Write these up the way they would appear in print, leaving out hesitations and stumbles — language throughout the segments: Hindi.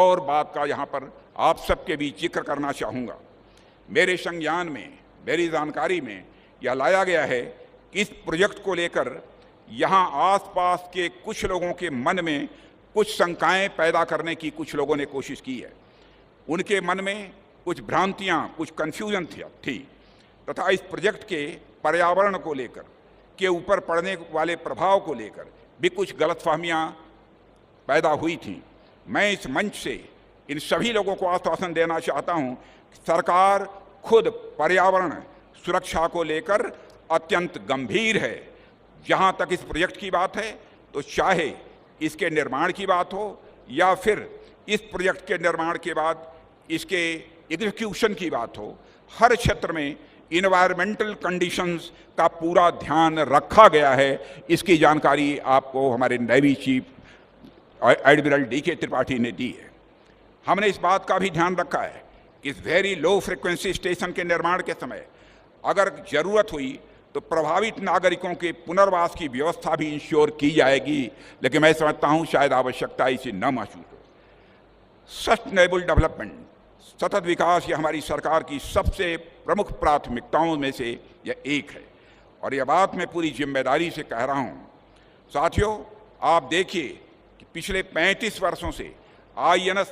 और बात का यहाँ पर आप सबके बीच जिक्र करना चाहूँगा। मेरे संज्ञान में, मेरी जानकारी में यह लाया गया है कि इस प्रोजेक्ट को लेकर यहाँ आसपास के कुछ लोगों के मन में कुछ शंकाएं पैदा करने की कुछ लोगों ने कोशिश की है। उनके मन में कुछ भ्रांतियां, कुछ कन्फ्यूजन थी तथा इस प्रोजेक्ट के पर्यावरण को लेकर के ऊपर पड़ने वाले प्रभाव को लेकर भी कुछ गलतफहमियां पैदा हुई थी। मैं इस मंच से इन सभी लोगों को आश्वासन देना चाहता हूं कि सरकार खुद पर्यावरण सुरक्षा को लेकर अत्यंत गंभीर है। जहां तक इस प्रोजेक्ट की बात है तो चाहे इसके निर्माण की बात हो या फिर इस प्रोजेक्ट के निर्माण के बाद इसके एग्जीक्यूशन की बात हो, हर क्षेत्र में इन्वायरमेंटल कंडीशंस का पूरा ध्यान रखा गया है। इसकी जानकारी आपको हमारे navy chief admiral DK. Tripathi ने दी है। हमने इस बात का भी ध्यान रखा है कि इस वेरी लो फ्रिक्वेंसी स्टेशन के निर्माण के समय अगर जरूरत हुई तो प्रभावित नागरिकों के पुनर्वास की व्यवस्था भी इंश्योर की जाएगी, लेकिन मैं समझता हूं शायद आवश्यकता इसे न महसूस हो। सस्टेनेबल डेवलपमेंट, सतत विकास, यह हमारी सरकार की सबसे प्रमुख प्राथमिकताओं में से यह एक है और यह बात मैं पूरी जिम्मेदारी से कह रहा हूं। साथियों, आप देखिए कि पिछले 35 वर्षों से INS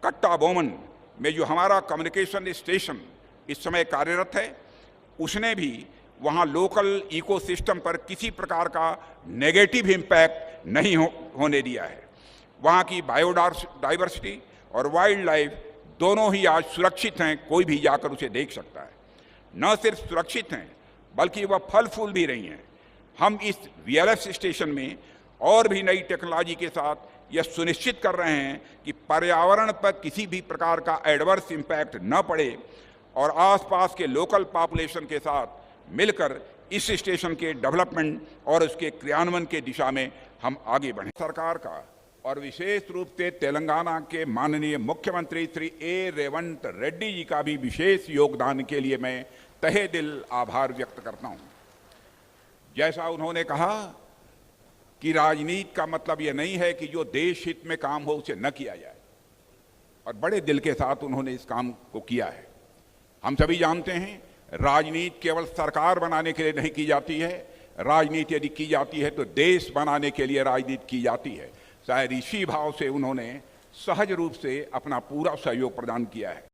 कट्टाबोमन में जो हमारा कम्युनिकेशन स्टेशन इस समय कार्यरत है, उसने भी वहाँ लोकल इकोसिस्टम पर किसी प्रकार का नेगेटिव इम्पैक्ट नहीं होने दिया है। वहाँ की बायोडाइवर्सिटी और वाइल्ड लाइफ दोनों ही आज सुरक्षित हैं, कोई भी जाकर उसे देख सकता है। न सिर्फ सुरक्षित हैं बल्कि वह फल फूल भी रही हैं। हम इस VLF स्टेशन में और भी नई टेक्नोलॉजी के साथ यह सुनिश्चित कर रहे हैं कि पर्यावरण पर किसी भी प्रकार का एडवर्स इम्पैक्ट न पड़े और आसपास के लोकल पॉपुलेशन के साथ मिलकर इस स्टेशन के डेवलपमेंट और उसके क्रियान्वयन के दिशा में हम आगे बढ़ें। सरकार का और विशेष रूप से तेलंगाना के माननीय मुख्यमंत्री श्री A. रेवंत रेड्डी जी का भी विशेष योगदान के लिए मैं तहे दिल आभार व्यक्त करता हूं। जैसा उन्होंने कहा कि राजनीति का मतलब यह नहीं है कि जो देश हित में काम हो उसे न किया जाए, और बड़े दिल के साथ उन्होंने इस काम को किया है। हम सभी जानते हैं राजनीति केवल सरकार बनाने के लिए नहीं की जाती है, राजनीति यदि की जाती है तो देश बनाने के लिए राजनीति की जाती है। शायद इसी भाव से उन्होंने सहज रूप से अपना पूरा सहयोग प्रदान किया है।